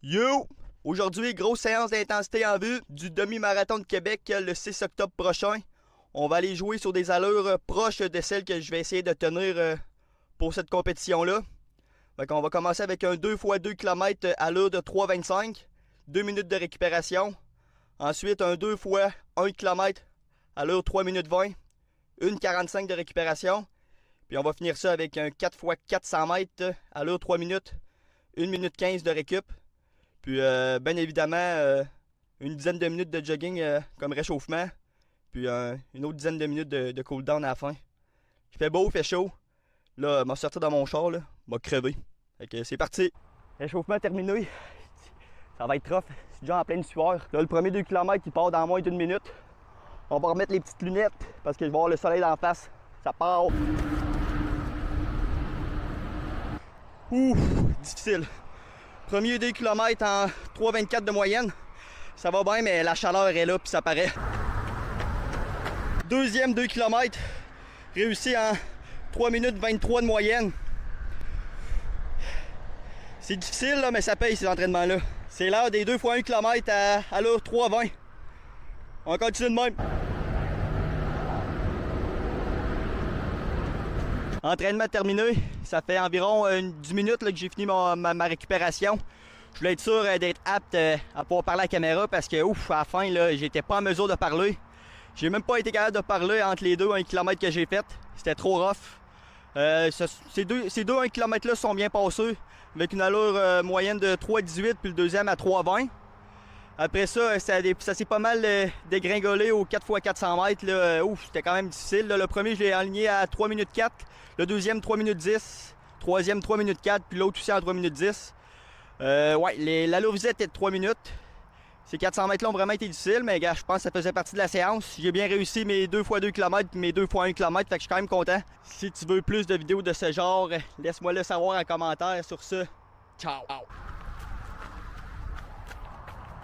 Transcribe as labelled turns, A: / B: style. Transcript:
A: Yo! Aujourd'hui, grosse séance d'intensité en vue du demi-marathon de Québec le 6 octobre prochain. On va aller jouer sur des allures proches de celles que je vais essayer de tenir pour cette compétition-là. On va commencer avec un 2x2 km à l'heure de 3,25, 2 minutes de récupération. Ensuite, un 2x1 km à l'heure 3 minutes 20, 1,45 de récupération. Puis on va finir ça avec un 4x400 mètres à l'heure 3 minutes, 1 minute 15 de récup. Puis bien évidemment, une dizaine de minutes de jogging comme réchauffement. Puis une autre dizaine de minutes de cool-down à la fin. Il fait beau, il fait chaud. Là, je vais sortir dans mon char, là, je vais crever. Fait que c'est parti. Réchauffement terminé. Ça va être rough. C'est déjà en pleine sueur. Là, le premier 2 km, il part dans moins d'une minute. On va remettre les petites lunettes parce que je vais avoir le soleil d'en face. Ça part. Ouf, difficile. Premier 2 km en 3,24 de moyenne. Ça va bien, mais la chaleur est là, puis ça paraît. Deuxième 2 km, réussi en 3 minutes 23 de moyenne. C'est difficile, là, mais ça paye ces entraînements-là. C'est l'heure des 2 x 1 km à l'heure 3,20. On continue de même. Entraînement terminé. Ça fait environ 10 minutes là, que j'ai fini ma récupération. Je voulais être sûr d'être apte à pouvoir parler à la caméra parce que ouf, à la fin, j'étais pas en mesure de parler. J'ai même pas été capable de parler entre les deux 1 km que j'ai fait. C'était trop rough. Ces deux 1 km là sont bien passés avec une allure moyenne de 3,18 puis le deuxième à 3,20. Après ça, ça s'est pas mal dégringolé au 4x400 mètres. Là. Ouf, c'était quand même difficile. Là. Le premier, je l'ai aligné à 3 minutes 4. Le deuxième, 3 minutes 10. Troisième, 3 minutes 4. Puis l'autre aussi en 3 minutes 10. Ouais, l'allure visée était de 3 minutes. Ces 400 mètres-là ont vraiment été difficiles, mais gars, je pense que ça faisait partie de la séance. J'ai bien réussi mes 2 x 2 km et mes 2 x 1 km, fait que je suis quand même content. Si tu veux plus de vidéos de ce genre, laisse-moi le savoir en commentaire. Sur ce, ciao!